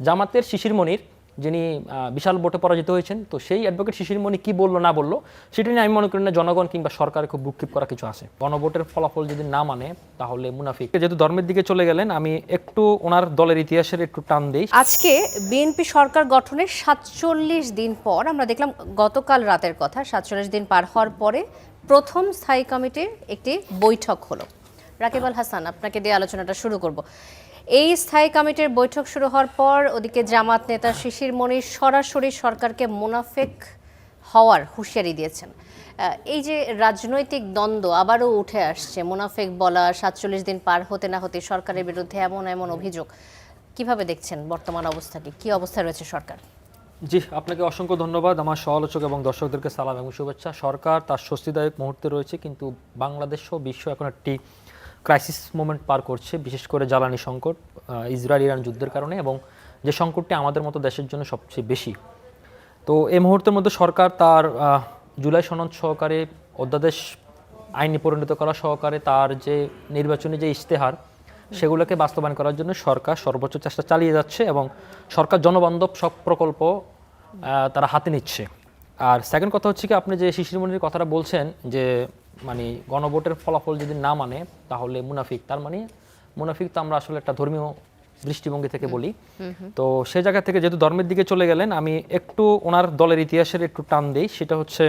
জামাতের শিশির মনির যিনি বিশাল ভোটে পরাজিত হয়েছেন, তো সেই অ্যাডভোকেট শিশির মনি কি বললো না বললো সেটা নিয়ে আমি মনে করি না জনগণ কিংবা সরকারের খুব ভ্রুক্ষেপ করা কিছু আছে। গণভোটের ফলাফল যদি না মানে তাহলে মুনাফিক। যেহেতু ধর্মের দিকে চলে গেলেন, আমি একটু ওনার দলের ইতিহাসের একটু টান দিই। আজকে বিএনপি সরকার গঠনের ৪৭ দিন পর আমরা দেখলাম, গতকাল রাতের কথা, ৪৭ দিন পার হওয়ার পরে প্রথম স্থায়ী কমিটির একটি বৈঠক হলো। রাকিব আল হাসান, আপনাকে দিয়ে আলোচনাটা শুরু করব। এই স্থায়ী কমিটির বৈঠক শুরু হওয়ার পর ওদিকে জামাত নেতা শিশির মনির সরাসরি সরকারকে মুনাফিক হওয়ার হুঁশিয়ারি দিয়েছেন। এই যে রাজনৈতিক দ্বন্দ্ব আবারও উঠে আসছে, মুনাফিক বলা, ৪৭ দিন পার হতে না হতে সরকারের বিরুদ্ধে এমন এমন অভিযোগ, কিভাবে দেখছেন বর্তমান অবস্থাটি? কি অবস্থায় রয়েছে সরকার? জি, আপনাকে অসংখ্য ধন্যবাদ। আমার সমালোচক এবং দর্শকদেরকে সালাম এবং শুভেচ্ছা। সরকার তার স্বস্তিদায়ক মুহূর্তে রয়েছে, কিন্তু বাংলাদেশ ও বিশ্ব এখন একটি ক্রাইসিস মোমেন্ট পার করছে, বিশেষ করে জ্বালানি সংকট, ইসরায়েল ইরান যুদ্ধের কারণে, এবং যে সংকটটি আমাদের মতো দেশের জন্য সবচেয়ে বেশি। তো এই মুহূর্তের মধ্যে সরকার তার জুলাই সনদ সহকারে অধ্যাদেশ আইনে পরিণত করা সহকারে তার যে নির্বাচনী যে ইশতেহার সেগুলোকে বাস্তবায়ন করার জন্য সরকার সর্বোচ্চ চেষ্টা চালিয়ে যাচ্ছে, এবং সরকার জনবান্ধব সব প্রকল্প তারা হাতে নিচ্ছে। আর সেকেন্ড কথা হচ্ছে কি, আপনি যে শিশির মনির কথাটা বলছেন যে মানে গণভোটের ফলাফল যদি না মানে তাহলে মুনাফিক, তার মানে মুনাফিক তো আমরা আসলে একটা ধর্মীয় দৃষ্টিভঙ্গি থেকে বলি। তো সে জায়গা থেকে যেহেতু ধর্মের দিকে চলে গেলেন, আমি একটু ওনার দলের ইতিহাসের একটু টান দিই। সেটা হচ্ছে,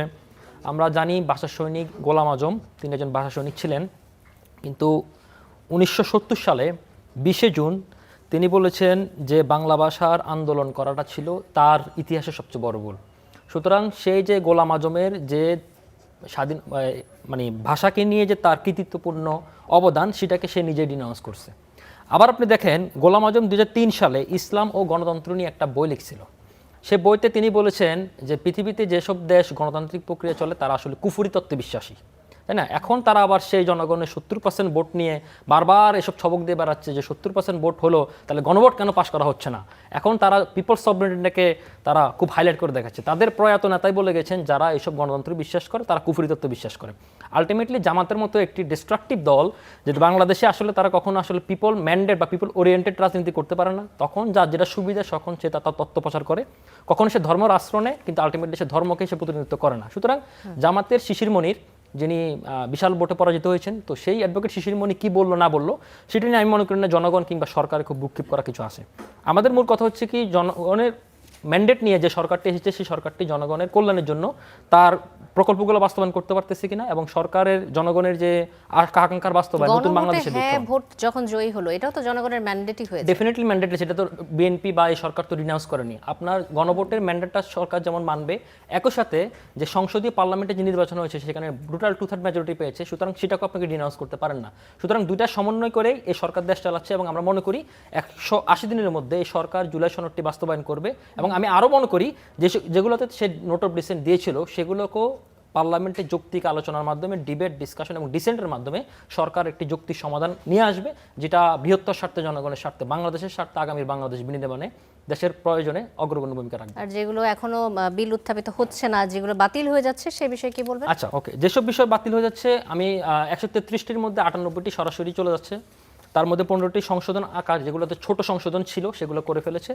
আমরা জানি ভাষা সৈনিক গোলাম আজম তিনি একজন ভাষা সৈনিক ছিলেন, কিন্তু 1970 সালে 20শে জুন তিনি বলেছেন যে বাংলা ভাষার আন্দোলন করাটা ছিল তার ইতিহাসের সবচেয়ে বড় ভুল। সুতরাং সেই যে গোলাম আজমের যে স্বাধীন মানে ভাষাকে নিয়ে যে তার কৃতিত্বপূর্ণ অবদান, সেটাকে সে নিজে ডিনাউন্স করছে। আবার আপনি দেখেন, গোলাম আজম 2003 সালে ইসলাম ও গণতন্ত্র নিয়ে একটা বই লিখছিল। সে বইতে তিনি বলেছেন যে পৃথিবীতে যেসব দেশ গণতান্ত্রিক প্রক্রিয়া চলে তারা আসলে কুফরি তত্ত্বে বিশ্বাসী, তাই না? এখন তারা আবার সেই জনগণের 70% ভোট নিয়ে বারবার এসব ছবক দিয়ে বেড়াচ্ছে যে 70% ভোট হলো, তাহলে গণভোট কেন পাশ করা হচ্ছে না। এখন তারা পিপলস সভরেনিটিকে তারা খুব হাইলাইট করে দেখাচ্ছে। তাদের প্রয়াত নেতাই বলে গেছেন যারা এসব গণতন্ত্রে বিশ্বাস করে তারা কুফরি তত্ত্বে বিশ্বাস করে। আলটিমেটলি জামাতের মতো একটি ডিস্ট্রাকটিভ দল, যে বাংলাদেশে আসলে তারা কখনো আসলে পিপল ম্যান্ডেট বা পিপল ওরিয়েন্টেড রাজনীতি করতে পারে না। তখন যার যেটা সুবিধা তখন সে তার তত্ত্ব প্রচার করে, কখনো সে ধর্মের আশ্রয় নেয়, কিন্তু আলটিমেটলি সে ধর্মকে সে প্রতিনিধিত্ব করে না। সুতরাং জামাতের শিশির মনির যিনি বিশাল ভোটে পরাজিত হয়েছেন, তো সেই অ্যাডভোকেট শিশির মনি কি বললো না বললো সেটা নিয়ে আমি মনে করি না জনগণ কিংবা সরকারের খুব ভ্রুক্ষেপ করা কিছু আছে। আমাদের মূল কথা হচ্ছে কি, জনগণের ম্যান্ডেট নিয়ে যে সরকারটি এসেছে সেই সরকারটি জনগণের কল্যাণের জন্য তার প্রকল্পগুলো বাস্তবায়ন করতে পারতেছে কিনা, এবং সরকারের জনগণের যে আকাঙ্ক্ষার বাস্তবায়ন নতুন বাংলাদেশের ভোট যখন জয়ী হলো, এটাও তো জনগণের ম্যান্ডেটই হয়েছে। ডেফিনেটলি ম্যান্ডেটলি, সেটা তো বিএনপি বা এই সরকার তো রিনাউন্স করেনি। আপনার গণভোটের ম্যান্ডেটটা সরকার যেমন মানবে, একই সাথে যে সংসদীয় পার্লামেন্টে যে নির্বাচন হয়েছে সেখানে ব্রুটাল 2/3 মেজরিটি পেয়েছে, সুতরাং সেটাকে আপনাকে রিনাউন্স করতে পারেন না। সুতরাং দুইটা সমন্বয় করে এই সরকার দেশ চালাচ্ছে, এবং আমরা মনে করি 180 দিনের মধ্যে এই সরকার জুলাই সনদটি বাস্তবায়ন করবে। এবং আমি আরও মনে করি যেগুলোতে সে নোট অফ ডিসেন্ট দিয়েছিল সেগুলোকেও পার্লামেন্টে যৌক্তিক আলোচনার মাধ্যমে, ডিবেট, ডিসকাশন এবং ডিসেন্টের মাধ্যমে সরকার একটি যৌক্তিক সমাধান নিয়ে আসবে, যেটা বৃহত্তর স্বার্থে, জনগণের স্বার্থে, বাংলাদেশের স্বার্থে, আগামীর বাংলাদেশ বিনির্মাণে দেশের প্রয়োজনে অগ্রগণ্য ভূমিকা রাখবে। আর যেগুলো এখনো বিল উত্থাপিত হচ্ছে না, যেগুলো বাতিল হয়ে যাচ্ছে, সে বিষয়ে কি বলবেন? আচ্ছা, ওকে, যেসব বিষয় বাতিল হয়ে যাচ্ছে, আমি 133টির মধ্যে 98টি সরাসরি চলে যাচ্ছে। তার মধ্যে 15টি সংশোধন আকার, যেগুলোতে ছোট সংশোধন ছিল সেগুলো করে ফেলেছে।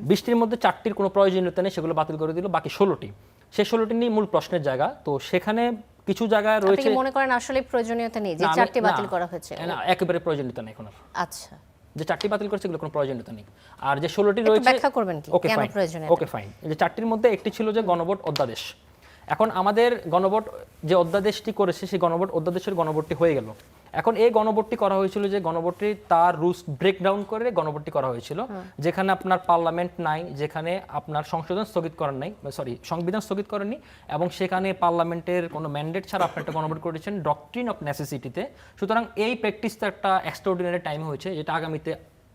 20টির মধ্যে 4টির কোনো প্রয়োজনীয়তা নেই, সেগুলো বাতিল করে দিল। বাকি 16টি, সেই 16টি নিয়ে মূল প্রশ্নের জায়গা। তো সেখানে কিছু জায়গায় রয়েছে, আপনি মনে করেন আসলে প্রয়োজনীয়তা নেই যে 4টি বাতিল করা হয়েছে? না, একেবারে প্রয়োজনীয়তা নেই এখন। আচ্ছা, যে 4টি বাতিল করেছে এগুলো কোনো প্রয়োজনীয়তা নেই। আর যে 16টি রয়েছে, ব্যাখ্যা করবেন কি কেন প্রয়োজনীয়তা? ওকে, ফাইন। যে 4টির মধ্যে একটি ছিল যে গণভোট অধ্যাদেশ। এখন আমাদের গণভোট যে অধ্যাদেশটি করেছে সেই গণভোট অধ্যাদেশের গণভোটটি হয়ে গেল। এখন এই গণভোটটি করা হয়েছিল যে গণভোটটি তার রুলস ব্রেকডাউন করে গণভোটটি করা হয়েছিল, যেখানে আপনার পার্লামেন্ট নাই, যেখানে আপনার সংশোধন স্থগিত করার নাই, সংবিধান স্থগিত করেননি, এবং সেখানে পার্লামেন্টের কোনো ম্যান্ডেট ছাড়া আপনি একটা গণভোট করেছেন ডক্ট্রিন অফ নেসেসিটিতে। সুতরাং এই প্র্যাকটিসটা একটা এক্সট্রাঅর্ডিনারি টাইম হয়েছে, যেটা আগামীতে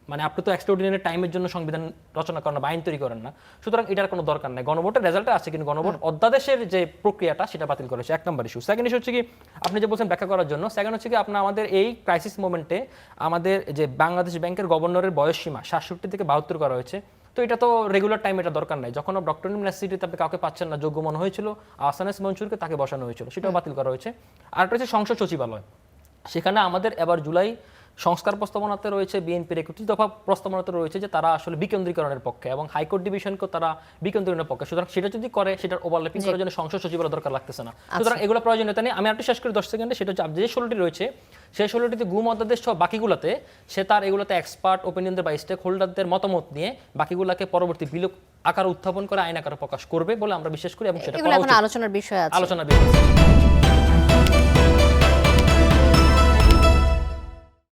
মানে আপনি তো এক্সট্রাঅর্ডিনারি টাইমের জন্য সংবিধান রচনা করেন না বা আইন তৈরি করেন না, সুতরাং এটার কোনো দরকার নেই। গণভোটের রেজাল্টে আছে, কিন্তু গণভোট অধ্যাদেশের যে প্রক্রিয়াটা সেটা বাতিল করেছে, 1 নম্বর ইস্যু। সেকেন্ড ইস্যু হচ্ছে কি, আপনি যে বলছেন ব্যাখ্যা করার জন্য, সেকেন্ড হচ্ছে কি, আপনার আমাদের এই ক্রাইসিস মোমেন্টে আমাদের যে বাংলাদেশ ব্যাংকের গভর্নরের বয়স সীমা 67 থেকে 72 করা হয়েছে। তো এটা তো রেগুলার টাইম, এটা দরকার নাই। যখন ডক্টর নেসেসিটিতে আপনি কাউকে পাচ্ছেন না, যোগ্য মনে হয়েছিল আহসানুস মনসুরকে, তাকে বসানো হয়েছিল, সেটাও বাতিল করা হয়েছে। আর একটা হচ্ছে সংসদ সচিবালয়, সেখানে আমাদের এবার জুলাই সংস্কার প্রস্তাবনাতে রয়েছে বিএনপির 21 দফা প্রস্তাবনাতে রয়েছে যে তারা আসলে বিকেন্দ্রীকরণের পক্ষে এবং হাইকোর্ট ডিভিশনকে তারা বিকেন্দ্রীকরণের পক্ষে। সুতরাং সেটা যদি করে সেটার ওভারল্যাপিং করার জন্য সংসদ সচিবের দরকার লাগতেছে না। সুতরাং এগুলো প্রয়োজনীয়তা নেই। আমি আরেকটু শেষ করে 10 সেকেন্ডে, সেটা হচ্ছে যে 16টি রয়েছে সেই 16টিতে গুম অধ্যাদেশ সহ বাকিগুলোতে সে তার এগুলোতে এক্সপার্ট ওপিনিয়নদের বা স্টেক হোল্ডারদের মতামত নিয়ে বাকিগুলোকে পরবর্তী বিল আকারে উত্থাপন করে আইন আকারে প্রকাশ করবে বলে আমরা বিশ্বাস করি এবং সেটা এগুলো করা এখন উচিত। আলোচনার বিষয় আছে। আলোচনার বিষয় আছে।